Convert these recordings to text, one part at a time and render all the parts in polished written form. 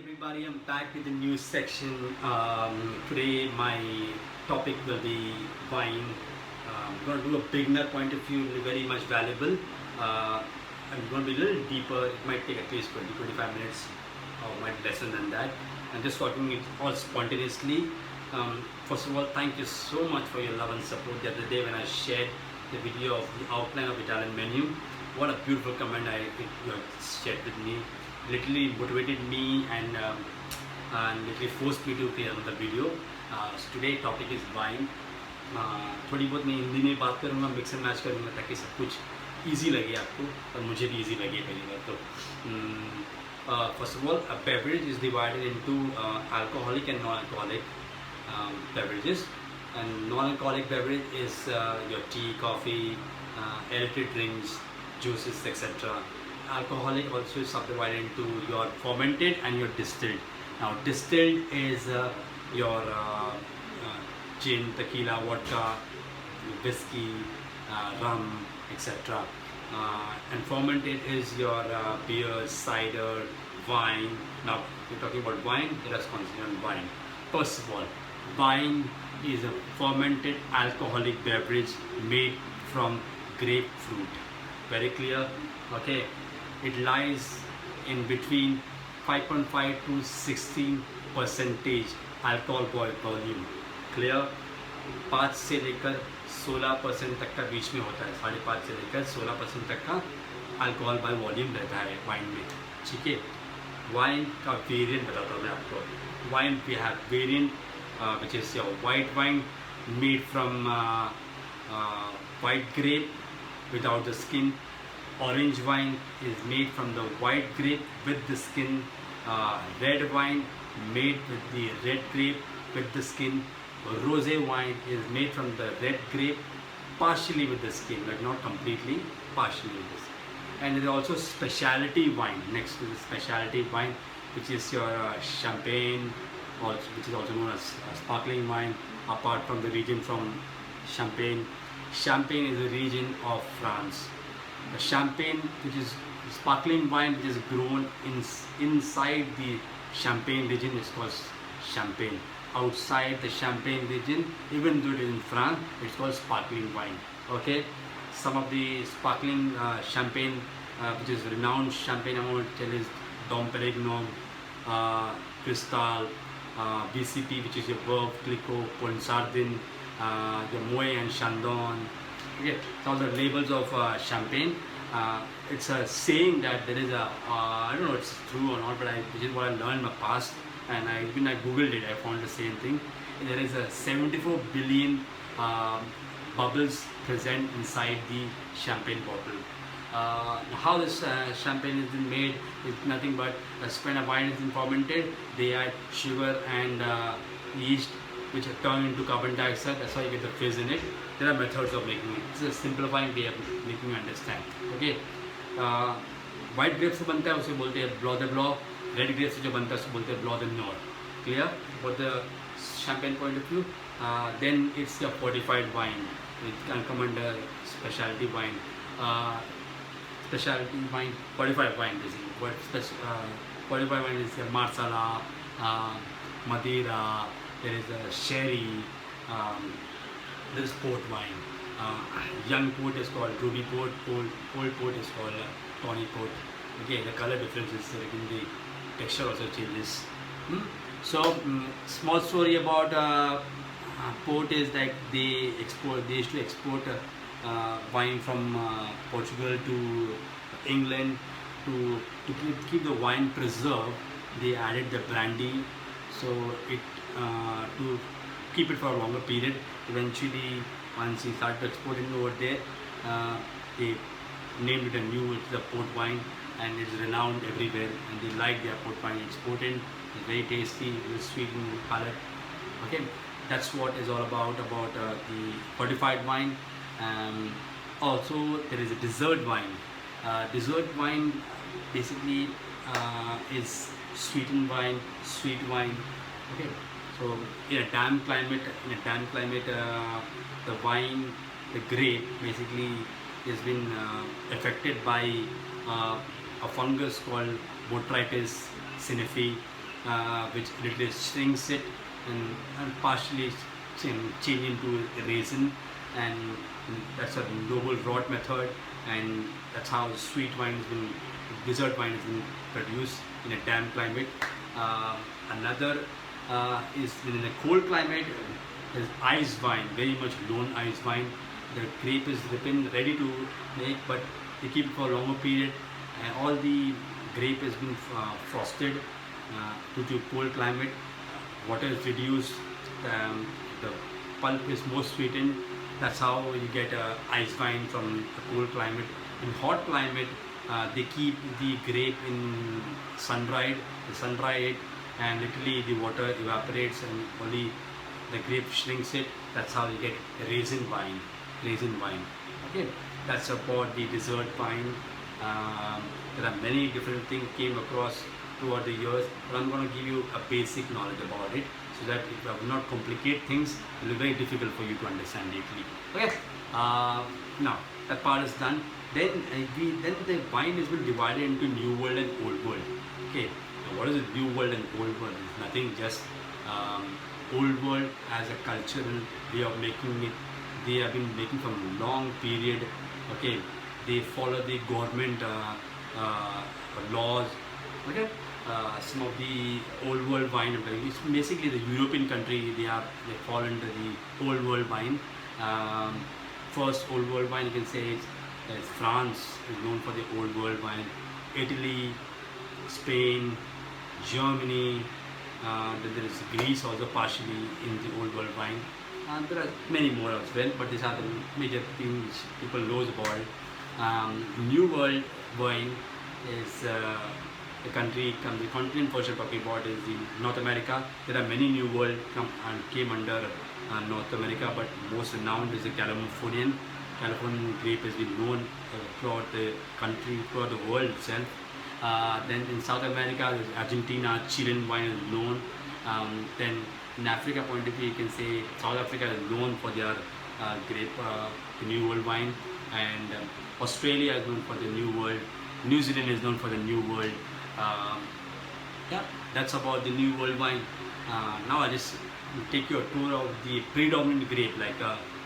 everybody, I'm back with the news section. Today my topic will be wine. I'm going to do a beginner point of view, very much valuable. I'm going to be a little deeper. It might take at least 20-25 minutes or might be less than that. I'm just talking it all spontaneously. First of all, thank you so much for your love and support. The other day when I shared the video of the outline of Italian menu, what a beautiful comment you shared with me. Literally motivated me and literally forced me to create another video. So today topic is wine. थोड़ी बहुत मैं हिंदी में बात करूँगा, mix and match करूँगा ताकि सब कुछ easy लगे आपको और मुझे भी easy लगे पहली बात तो first of all, a beverage is divided into alcoholic and non-alcoholic beverages. And non-alcoholic beverage is your tea, coffee, electric drinks, juices, etc. Alcoholic also is subdivided into your fermented and your distilled. Now distilled is your gin, tequila, vodka, whiskey, rum, etc. And fermented is your beer, cider, wine. Now we're talking about wine, let us consider wine. First of all, wine is a fermented alcoholic beverage made from grapefruit. Very clear? Okay. It lies in between 5.5 to 16% alcohol volume. Clear? 5 से लेकर 16% तक का बीच में होता है. 5.5 से लेकर 16% तक का अल्कोहल बाय वॉल्यूम रहता है वाइन में. ठीक है. वाइन का वेरिएंट बताता हूँ मैं आपको. Wine we have variant which is your white wine made from white grape without the skin. Orange wine is made from the white grape with the skin. Red wine made with the red grape with the skin. Rosé wine is made from the red grape partially with the skin, but not completely, partially with the skin. And there is also speciality wine next to the speciality wine, which is your champagne, which is also known as sparkling wine, apart from the region from Champagne. Champagne is a region of France. The champagne, which is sparkling wine, which is grown inside the Champagne region, is called champagne. Outside the Champagne region, even though it is in France, it's called sparkling wine. Okay, some of the sparkling champagne, which is renowned champagne, I'm going to tell is Dom Perignon, Cristal, BCP, which is your Veuve Clicquot, Ponsardin, your Moet and Chandon. Okay, so all the labels of champagne. It's a saying that there is a I don't know if it's true or not, but this is what I learned in my past, and when I googled it, I found the same thing. There is a 74 billion bubbles present inside the champagne bottle. How this champagne is made is nothing but when a wine is fermented, they add sugar and yeast, which are turned into carbon dioxide. That's why you get the fizz in it. There are methods of making it. It's a simplifying way of making you understand. Okay. White grapes से बनता है उसे बोलते हैं blanc de blanc. Red grapes से जो बनता है उसे बोलते हैं blanc de noir. Clear? For the champagne point of view, then it's your fortified wine. It can come under specialty wine. Specialty wine, fortified wine basically. What fortified wine is your Marsala, Madeira. There is a sherry. There is port wine. Young port is called ruby port. Old port is called tawny port. Okay, the color difference is in the texture also changes. So small story about port is like they used to export wine from Portugal to England to keep the wine preserved. They added the brandy, so it to keep it for a longer period. Eventually, once he started exporting over there, they named it it's the port wine, and it's renowned everywhere, and they like their port wine. It's potent, it's very tasty, it's sweet in palate. Okay, that's what is all about the fortified wine. Also, there is a dessert wine. Dessert wine basically is sweetened wine, sweet wine. Okay. So in a damp climate, the wine, the grape basically has been affected by a fungus called Botrytis cinefi, which literally shrinks it and partially change into a raisin, and that's a noble rot method, and that's how sweet wine has been, dessert wine has been produced in a damp climate. Another is in a cold climate is ice wine, very much known ice wine. The grape is ripened, ready to make, but they keep it for a longer period, and all the grape has been frosted due to cold climate. Water is reduced, the pulp is more sweetened. That's how you get ice wine from a cold climate. In hot climate, they keep the grape in sun-dried, it, and literally the water evaporates and only the grape shrinks it. That's how you get raisin wine. Okay, that's about the dessert wine. There are many different things came across throughout the years, but I'm going to give you a basic knowledge about it, so that if I will not complicate things, it will be very difficult for you to understand deeply. Okay, now that part is done. Then the wine has been divided into New World and Old World. Okay, now what is the New World and Old World? It's nothing, just Old World as a cultural way of making it. They have been making from a long period. Okay, they follow the government laws. Okay, some of the Old World wine, it's basically the European country. They fall under the Old World wine. First Old World wine, you can say it's France is known for the Old World wine. Italy, Spain, Germany, then there is Greece also partially in the Old World wine. There are many more as well, but these are the major things people knows about. New World wine is the continent first we're talking about is in North America. There are many New World came under North America, but most renowned is the Californian. Californian grape has been known throughout the country, throughout the world itself. Then in South America, there's Argentina, Chilean wine is known. Then in Africa point of view, you can say South Africa is known for their grape, the New World wine, and Australia is known for the New World. New Zealand is known for the New World. Yeah, that's about the New World wine. Now I just take you a tour of the predominant grape. Like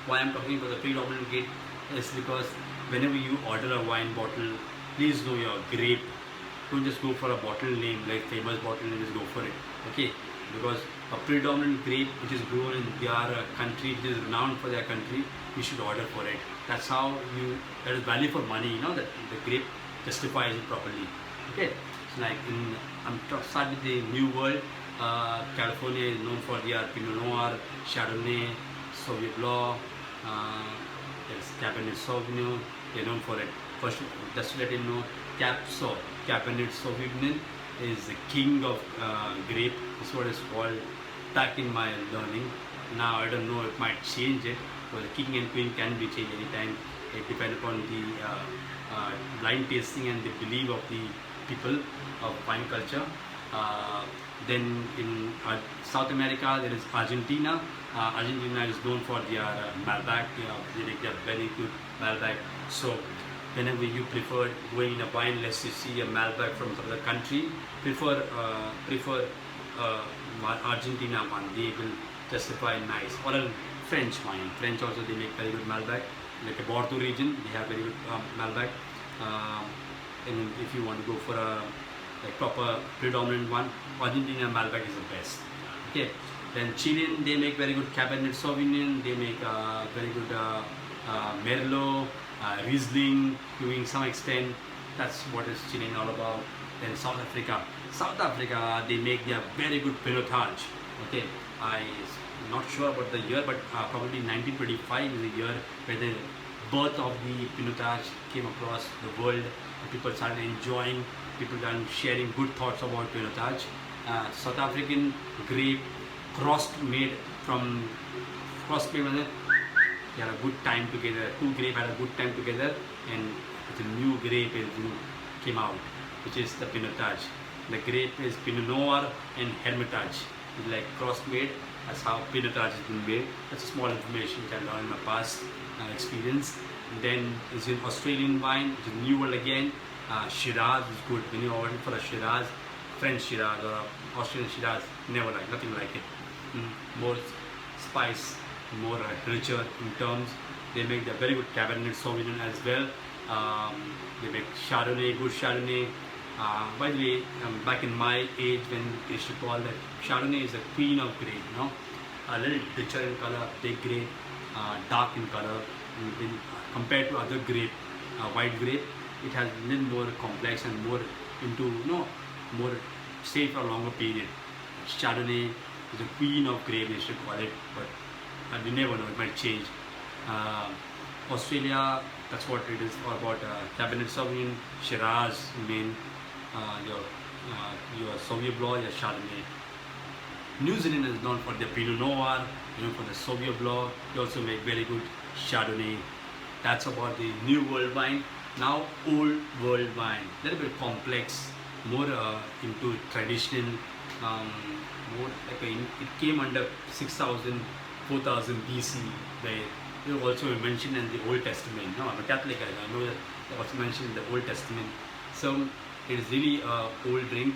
why I'm talking about the predominant grape is because whenever you order a wine bottle, please know your grape. Don't just go for a bottle name, like famous bottle name, just go for it. Okay, because a predominant grape which is grown in their country, which is renowned for their country, you should order for it. That's how that is value for money, you know, that the grape justifies it properly. Okay, so like start with the New World. California is known for their Pinot Noir, Chardonnay, Sauvignon Blanc, there's Cabernet Sauvignon. They're known for it. First, just to let you know, Cabernet Sauvignon is the king of grape. This is what it's called back in my learning. Now I don't know, it might change it, but the king and queen can be changed anytime. It depends upon the blind tasting and the belief of the people of wine culture. Then in South America, there is Argentina. Argentina is known for their Malbec. They make their very good Malbec. So whenever you prefer going in a wine, unless you see a Malbec from some other country, prefer Argentina one. They will justify nice. Or a French wine. French also they make very good Malbec. Like the Bordeaux region, they have very good Malbec. And if you want to go for a proper predominant one, Argentina Malbec is the best. Okay. Then Chilean, they make very good Cabernet Sauvignon. They make very good Merlot, Riesling, to some extent. That's what is Chilean all about. Then South Africa, they make their very good Pinotage. Okay, I'm not sure about the year, but probably 1925 is the year where the birth of the Pinotage came across the world. People started enjoying, people started sharing good thoughts about Pinotage. South African grape crossbred, they had a good time together. Two grapes had a good time together, and the new grape came out, which is the Pinotage. The grape is Pinot Noir and Hermitage. It's like crossbred. That's how Pinotage has been made. That's a small information which I learned in my past experience. And then is an Australian wine, which is New World again. Shiraz is good. When you order for a Shiraz, French Shiraz or a Austrian Shiraz. Never like, nothing like it. More spice, more richer in terms. They make the very good Cabernet Sauvignon as well. They make Chardonnay, good Chardonnay. By the way, back in my age when they used to call that Chardonnay is the queen of grape, you know, a little richer in color, big grape, dark in color. Compared to other grape, white grape, it has a little more complex and more into, you know, more stay for a longer period. Chardonnay is the queen of grape, they should call it, but we never know, it might change. Australia, that's what it is all about. Cabernet Sauvignon, Shiraz, main, your Sauvignon Blanc, your Chardonnay. New Zealand is known for their Pinot Noir, known for the Sauvignon Blanc. They also make very good Chardonnay. That's about the New World wine. Now Old World wine, a little bit complex, more into traditional, more like it came under 6,000, 4,000 BC, where it also mentioned in the Old Testament. No, I'm a Catholic, I know that it was mentioned in the Old Testament. So it is really old drink.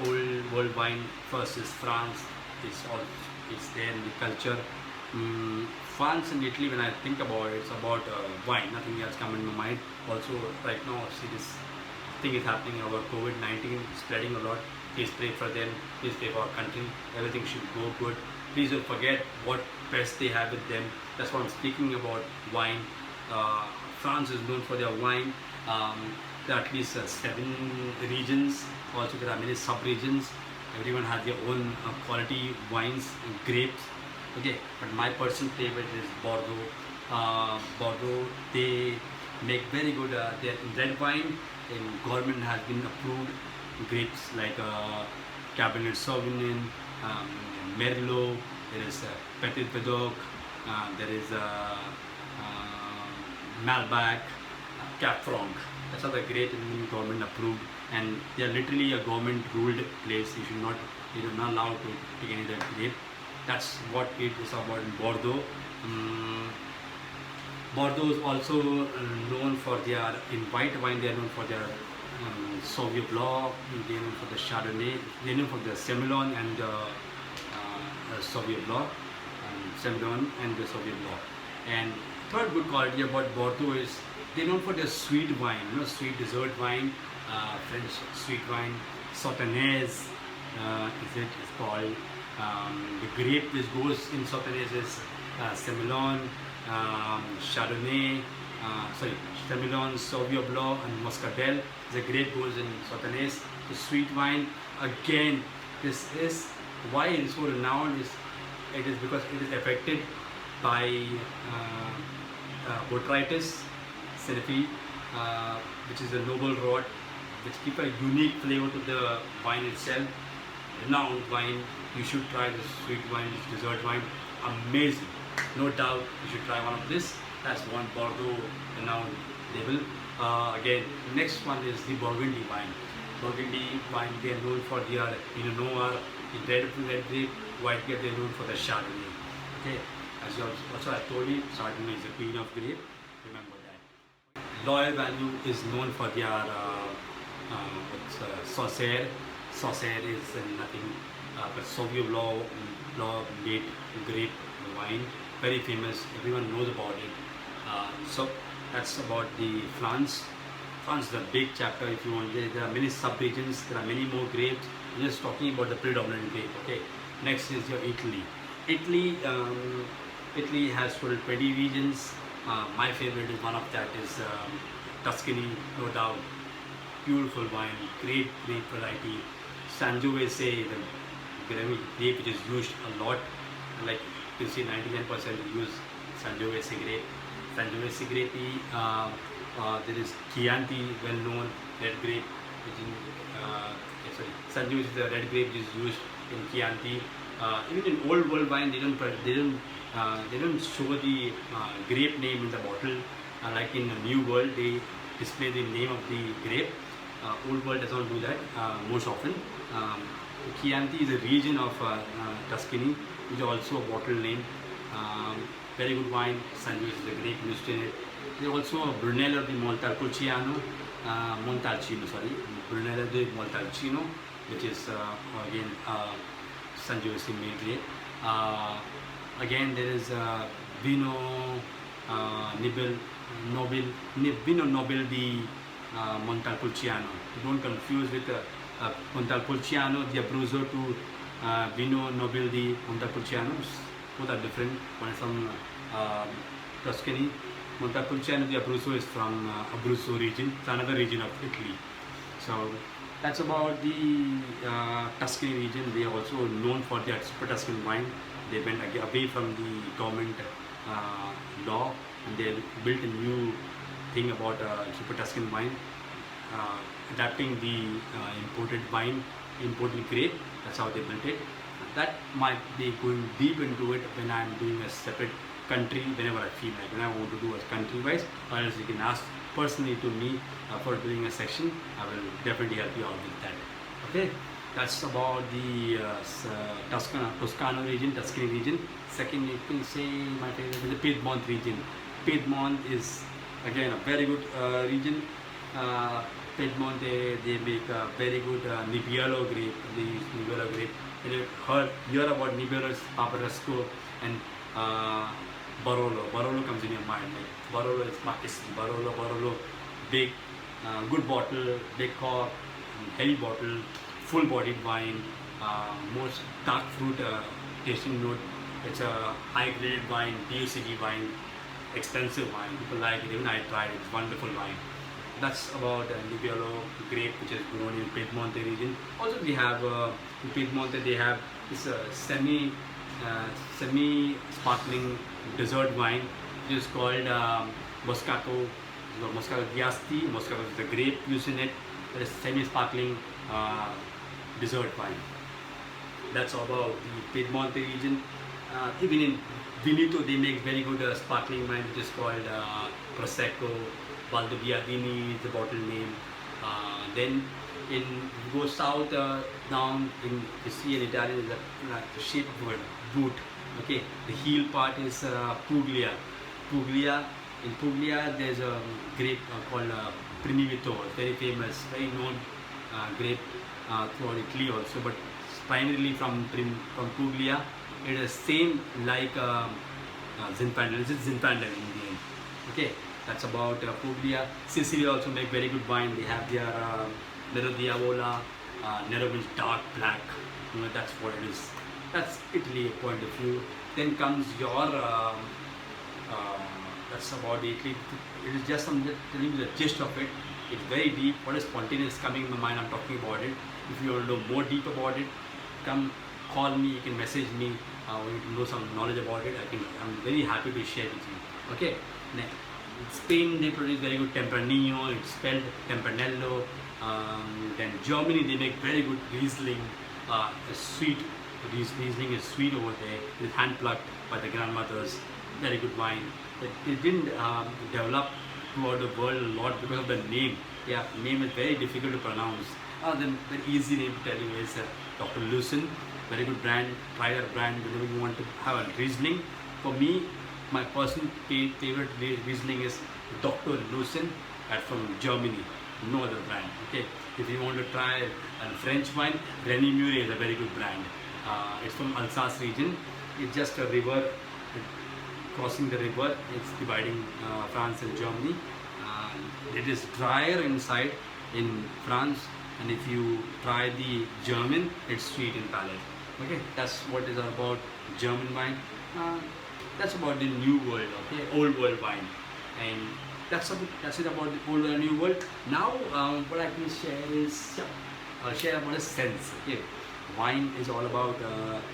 Old world wine. First is France. It's there in the culture. France and Italy, when I think about it, it's about wine. Nothing else comes in my mind. Also, right now, see this thing is happening about COVID-19, spreading a lot. Please pray for them. Please pray for our country. Everything should go good. Please don't forget what best they have with them. That's what I'm speaking about. Wine. France is known for their wine. There are at least 7 regions. Also, there are many sub-regions. Everyone has their own quality wines and grapes. Okay, but my personal favorite is Bordeaux. Bordeaux, they make very good their red wine, and government has been approved grapes like Cabernet Sauvignon, Merlot. There is Petit Verdot. There is Malbec, Cap Franc. That's all the great and government approved, and they are literally a government ruled place. You're not allowed to take any of that grape. That's what it is about in Bordeaux. Bordeaux is also known for their, in white wine, they are known for their Sauvignon Blanc, they are known for the Chardonnay, they are known for the Semillon and the Sauvignon Blanc, Semillon and the Sauvignon Blanc. And third good quality about Bordeaux is they're known for their sweet wine, you know, sweet dessert wine, French sweet wine, Sauternes is called. The grape which goes in Sauternes is Semillon, Chardonnay, Semillon, Sauvignon Blanc and Muscadel. The grape goes in Sauternes. The sweet wine, again, this is why it is so renowned. It is because it is affected by botrytis cinefi, which is a noble rot, which gives a unique flavor to the wine itself. Renowned wine. You should try this sweet wine, this dessert wine. Amazing. No doubt you should try one of this. That's one Bordeaux renowned label. Again, next one is the Burgundy wine. Burgundy wine, they are known for their Pinot Noir, the red grape, white grape, they are known for the Chardonnay. Okay, as you also I told you, Chardonnay is the queen of grape. Remember that. Loyal Value is known for their Saucer. Saucer is nothing but Sauvignon Blanc made grape wine, very famous. Everyone knows about it. So that's about the France. France is a big chapter. If you want, there are many sub-regions. There are many more grapes. I'm just talking about the predominant grape. Okay. Next is your Italy. Italy has total 20 regions. My favorite is one of that is Tuscany, no doubt. Beautiful wine, great variety. Sangiovese, the grape which is used a lot. Like you see, 99% use Sangiovese grape. Sangiovese grape. There is Chianti, well known red grape. Sangiovese is the red grape which is used in Chianti. Even in old world wine, they don't show the grape name in the bottle. Like in the new world, they display the name of the grape. Old world does not do that most often. Chianti is a region of Tuscany, which is also a bottle name. Very good wine. Sangiovese is the grape used in it. There is also a Brunello di Montalpulciano. Montalcino, sorry, Brunello di Montalcino, which is again Sangiovese made grape. Again, there is Vino Vino Nobile di Montalpulciano. Don't confuse with Montalpulciano di Abruzzo to Vino Nobile di Montepulciano. Both are different. One is from Tuscany. Montepulciano di Abruzzo is from Abruzzo region. It's another region of Italy. So that's about the Tuscany region. They are also known for their super Tuscan wine. They went away from the government law, and they built a new thing about super Tuscan wine, adapting the imported grape. That's how they built it. That might be going deep into it when I'm doing a separate country, whenever I feel like. When I want to do a country wise, or else you can ask personally to me for doing a section. I will definitely help you out with that. Okay, that's about the Toscano region, Tuscany region. Second, you can say my favorite is the Piedmont region. Piedmont is again a very good region. Piedmont, they make a very good Nebbiolo grape. They use Nebbiolo grape. And you hear about Nebbiolo's Paparasco and Barolo. Barolo comes in your mind. Like Barolo is Marquis. Barolo, big, good bottle, big cork, heavy bottle, full-bodied wine, most dark fruit tasting note. It's a high-graded wine, DOCG wine, expensive wine. People like it. Even I tried it. It's wonderful wine. That's about Nebbiolo grape, which is grown in Piedmont region. Also, we have in Piedmont they have this semi-sparkling dessert wine, which is called Moscato. Moscato d'Asti. Moscato is the grape used in it. It is semi-sparkling dessert wine. That's about the Piedmont region. Even in Veneto, they make very good sparkling wine, which is called Prosecco. Valdobbiadini is the bottle name. Then in go south down, in you see in Italian is the shape of a boot. Okay, the heel part is Puglia. In Puglia there's a grape called Primivito, very famous, very known grape throughout Italy also, but primarily from Puglia. It is same like Zinfandel. This is Zinfandel in the end. Okay, that's about Puglia. Sicily also make very good wine. They have their Nero Diavola. Nero means dark black. You know, that's what it is. That's Italy point of view. Then comes your that's about Italy. It is just telling you the gist of it. It's very deep. What is spontaneous coming in my mind, I'm talking about it. If you want to know more deep about it, come call me. You can message me. When you know some knowledge about it, I'm very happy to share with you. Okay. Next, Spain, they produce very good Tempranillo. It's spelled Tempranello. Then Germany, they make very good Riesling. Sweet Riesling is sweet over there. It's hand plucked by the grandmothers. Very good wine. It didn't develop throughout the world a lot because of the name. Yeah, name is very difficult to pronounce. The very easy name to tell you is Dr. Lucen. Very good brand. Try that brand whenever you want to have a Riesling. For me, my personal favorite Riesling is Dr. Lucen from Germany. No other brand. Okay. If you want to try a French wine, René Murray is a very good brand. It's from Alsace region. It's just a river. Crossing the river, it's dividing France and Germany. It is drier inside in France, and if you try the German, it's sweet in palate. Okay, that's what is about German wine. That's about the New World, okay, Old World wine, and that's it about the Old and New World. Now, what I can share is share about a sense. Okay, wine is all about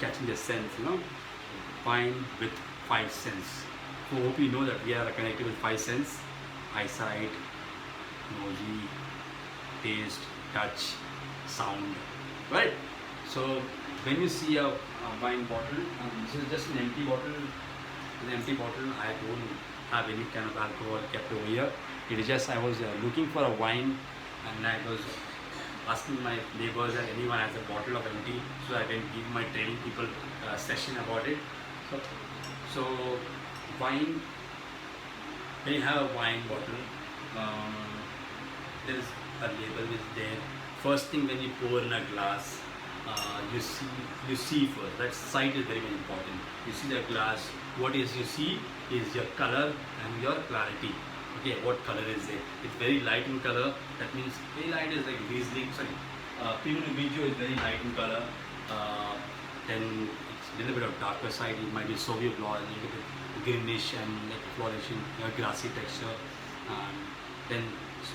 catching the sense. You know, wine with 5 senses. So hope you know that we are connected with 5 senses: eyesight, nose, taste, touch, sound. Right? So when you see a wine bottle, this is just an empty bottle. An empty bottle. I don't have any kind of alcohol kept over here. It is just I was looking for a wine, and I was asking my neighbors that anyone has a bottle of empty, so I can give my training people a session about it. So wine, when you have a wine bottle, there is a label is there. First thing when you pour in a glass, you see first. That sight is very important. You see the glass. What is you see is your color and your clarity. Okay, what color is it? It's very light in color. That means very light is like Riesling. Sorry, Pinot Grigio is very light in color. Then it's a little bit of darker side. It might be Sauvignon Blanc, a little bit greenish and like flourishing, grassy texture. Then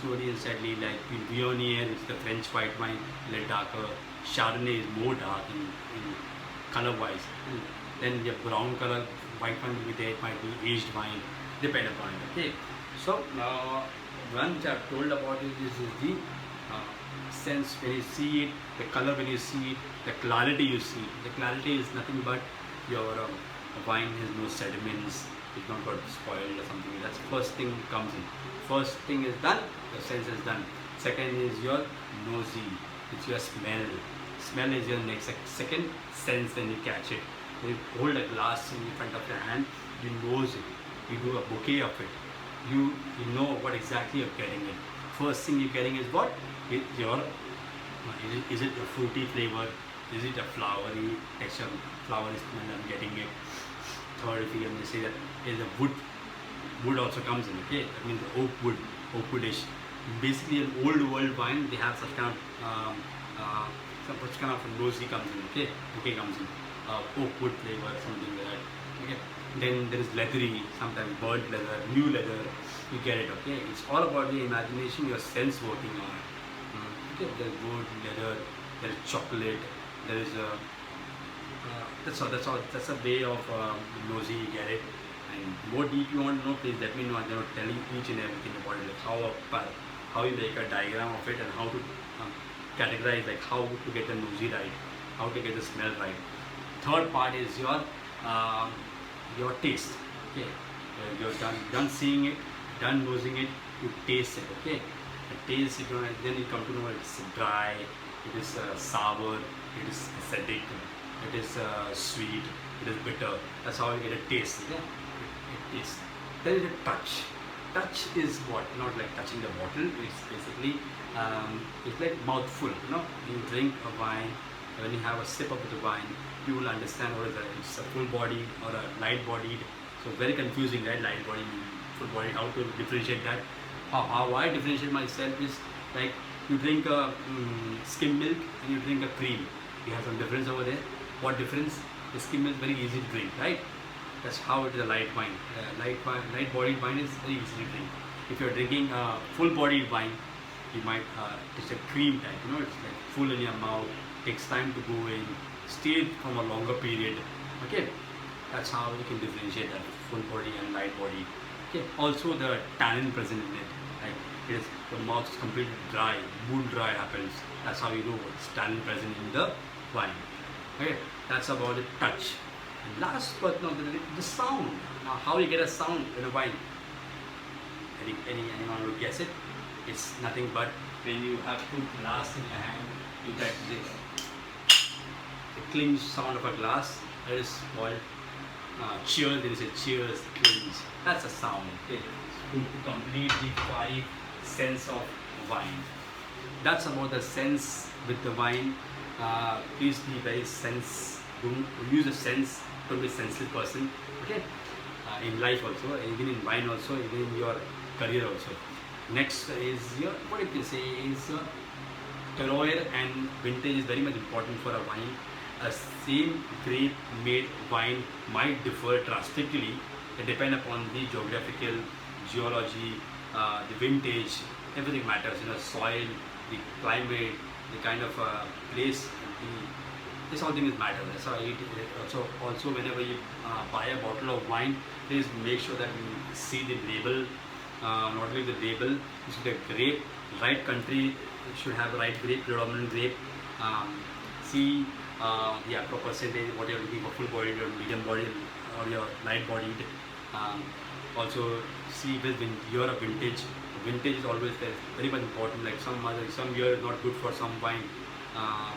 slowly and steadily, like Viognier, it's the French white wine, a little darker. Chardonnay is more dark in color-wise. Then the brown color white wine will be there. It might be aged wine, depend upon it. Okay. So one which I've told about it is the sense when you see it, the color when you see it, the clarity you see. The clarity is nothing but your wine has no sediments, it's not got spoiled or something. That's first thing comes in. First thing is done, the sense is done. Second is your nosy, it's your smell. Smell is your next second sense when you catch it. When you hold a glass in front of your hand, you nose it, you do a bouquet of it. You know what exactly you're getting it. First thing you're getting is what? Is it a fruity flavor? Is it a flowery texture? Flowery smell, I'm getting it. Third, if you can say that is the wood also comes in. Okay, that means the oak woodish. Basically, an old world wine, they have such kind of such kind of nosy comes in. Okay, bouquet comes in. Oak wood flavor, something like that. Okay. Then there is leathery, sometimes burnt leather, new leather, you get it, okay? It's all about the imagination, your sense working on it. Okay, there's wood, leather, there is chocolate, there is a, that's a way of nosy, you get it. And more deep you want to know, please let me know. I'm not telling each and everything about it, like how you make a diagram of it and how to categorize, like how to get the nosy right, how to get the smell right. Third part is your taste. Okay, you're done seeing it, done nosing it, you taste it. Okay, the taste it, then you come to know it's dry, it is sour, it is acidic, it is sweet, it is bitter. That's how you get a taste. Okay, it tastes. Then is a touch. Touch is what? Not like touching the bottle. It's basically it's like mouthful. You drink a wine. When you have a sip of the wine, you will understand what is that. It's a full bodied or a light bodied. So very confusing, right? Light bodied, full bodied. How to differentiate that? How I differentiate myself is like you drink a skim milk and you drink a cream. You have some difference over there. What difference? The skim milk is very easy to drink, right? That's how it is a light wine. Light bodied wine is very easy to drink. If you're drinking a full bodied wine, you might it's a cream type. It's like full in your mouth. Takes time to go in, stay from a longer period. Okay, that's how you can differentiate that full body and light body. Okay, also the tannin present in it. Like it is the mouth is completely dry, mood dry happens. That's how you know what's tannin present in the wine. Okay, that's about the touch. And last but not the sound. Now, how you get a sound in a wine? Anyone will guess it? It's nothing but when you have two glass in your hand, you get this. The clinch sound of a glass, that is called cheers. There is a cheers, clinch. That's a sound. Okay, to complete the 5 sense of wine. That's about the sense with the wine. Please be very sense. Don't use a sense. Don't be a senseless person. Okay, in life also, even in wine also, even in your career also. Next is your what you can say is terroir and vintage is very much important for a wine. A same grape made wine might differ drastically. It depends upon the geographical, geology, the vintage. Everything matters. Soil, the climate, the kind of place. This all things matter. That's why also whenever you buy a bottle of wine, please make sure that you see the label. Not only the label, you see the grape, right country should have the right grape, predominant grape. See the actual percentage, what you're looking for, full bodied or medium bodied or your light bodied. Also see when you're a vintage. Vintage is always very much important. Like some year is not good for some wine,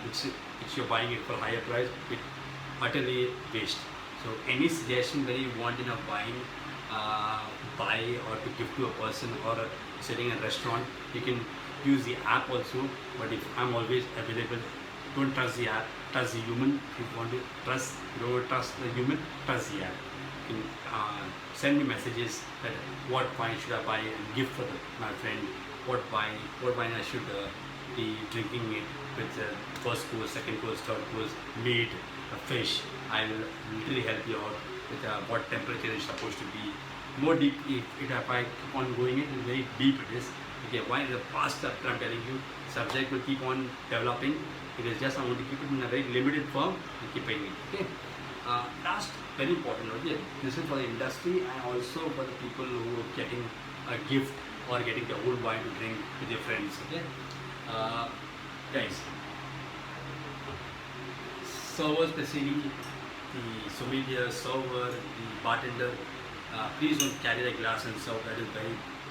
which you're buying it for higher price, it utterly waste. So any suggestion whether you want in a wine, buy or to give to a person or sitting in a restaurant, you can use the app also, but if I'm always available, don't trust the app, trust the human. If you want to trust, you don't trust the human, trust the app. You can send me messages that what wine should I buy and gift for my friend, what wine I should be drinking it with first course, second course, third course, meat, fish. I will literally help you out with what temperature is supposed to be. More deep, if I keep on going it, very deep it is. Okay, wine is a vast chapter, I'm telling you. Subject will keep on developing. It is just I want to keep it in a very limited form and keeping it. Okay. Last, very important. Okay, this is for the industry and also for the people who are getting a gift or getting the old wine to drink with your friends. Okay, guys. Server, especially the sommelier, server, the bartender, please don't carry the glass and serve.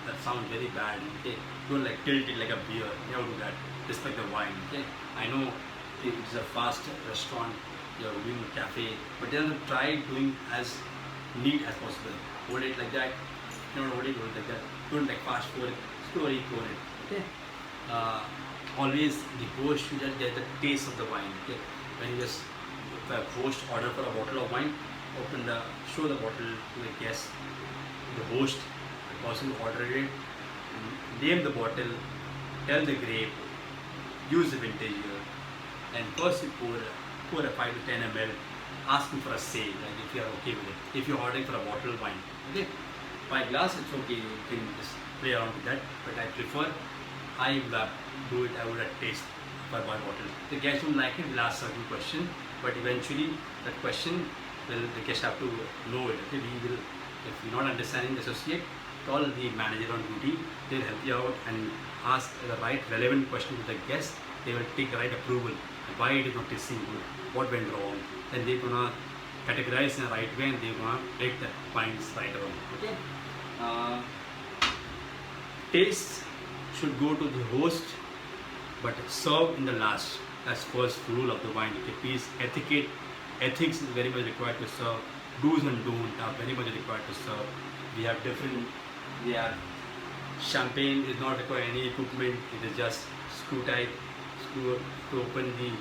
That sounds very bad. Okay, don't like tilt it like a beer. Never do that. Respect the wine. Okay, I know it's a fast restaurant, you're doing a cafe, but then try doing as neat as possible. Hold it like that. Don't hold it like that. Don't like fast pour it. Slowly pour it. Okay. Always the host should just get the taste of the wine. Okay, when you just host order for a bottle of wine, show the bottle to the guest, the host, the person who ordered it, name the bottle, tell the grape, use the vintage year, and first you pour a 5 to 10 ml, ask him for a say, like if you are okay with it. If you're ordering for a bottle of wine, okay, by glass it's okay, you can just play around with that, but I prefer, I would taste for my bottle. The guest won't like it, we'll ask certain question, but eventually that question, the guest have to know it. Okay, we will, if you're not understanding the associate, call the manager on duty, they'll help you out and ask the right relevant question to the guest. They will take the right approval, why it is not tasting good, what went wrong, then they're gonna categorize in the right way and they're gonna make the points right or wrong. Okay. Taste should go to the host, but serve in the last. That's first rule of the wine. Okay, please, ethics is very much required to serve. Do's and don'ts are very much required to serve. We have champagne is not require any equipment. It is just screw to open the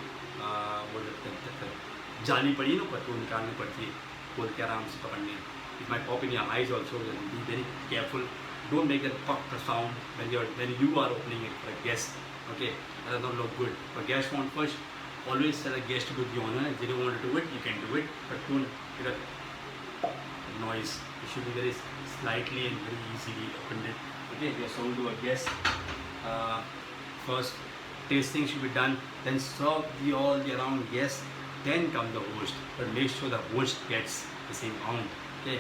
जाली पड़ी ना पर वो निकालनी पड़ती है, खोल के आराम से पकड़ने. It might pop in your eyes also. Be very careful. Don't make that pop sound when you are opening it for a guest. Okay, that does not look good. For guest want first, always tell a guest to do the honor. If they don't want to do it, you can do it, but don't get a noise. It should be very slightly and very easily opened it. Okay, if you are sold to a guest, first tasting should be done, then serve all the around guests, then come the host. But make sure the host gets the same amount. Okay,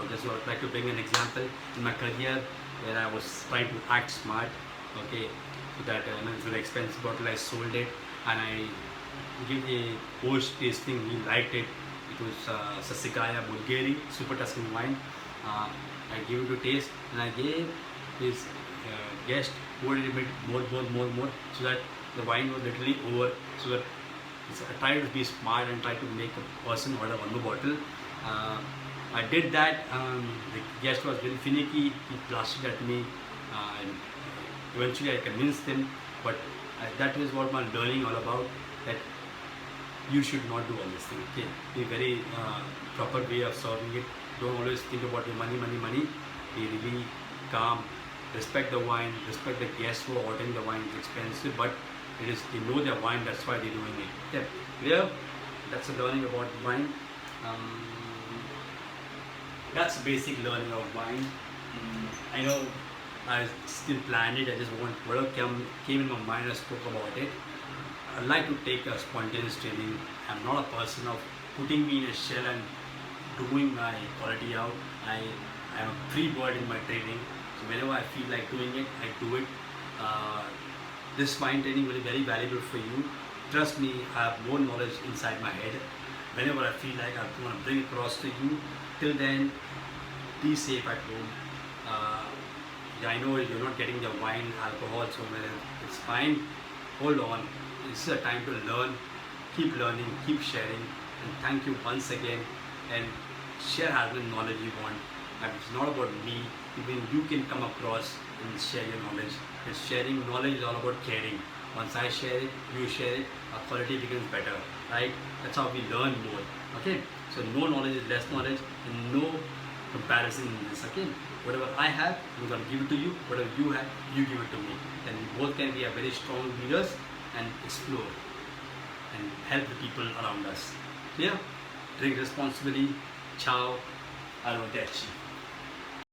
just I would like to bring an example in my career where I was trying to act smart. Okay, so that it's an expensive bottle, I sold it and I give the host tasting. He liked it. It was Sasikaya Bulgari Super Tuscan wine. I gave it to taste and I gave his guest more, so that the wine was literally over. So that I tried to be smart and try to make a person order one more bottle. I did that. The guest was very finicky. He blushed at me, and eventually I convinced him. But that is what my learning all about. That you should not do all this thing. Okay, be very proper way of serving it. Don't always think about your money. Be really calm. Respect the wine. Respect the guests who are ordering the wine. It's expensive, but they know their wine. That's why they're doing it. Yeah, clear? That's the learning about wine. That's basic learning of wine. I know I still planned it. I just want whatever came in my mind. I spoke about it. I like to take a spontaneous training. I'm not a person of putting me in a shell and doing my quality out. I am a free bird in my training. So whenever I feel like doing it, I do it. This wine training will be very valuable for you. Trust me, I have more knowledge inside my head. Whenever I feel like I want to bring it across to you, till then, be safe at home. I know you're not getting the wine, alcohol somewhere. It's fine. Hold on. This is a time to learn. Keep learning, keep sharing. And thank you once again. And share as much knowledge you want. and it's not about me. Even you can come across and share your knowledge. And sharing knowledge is all about caring. Once I share it, you share it, our quality becomes better, right? That's how we learn more. Okay, so no knowledge is less knowledge, and no comparison in this. Okay, whatever I have, I'm gonna give it to you. Whatever you have, you give it to me. Then we both can be a very strong leaders and explore and help the people around us. Yeah, drink responsibly. Ciao, arrivederci.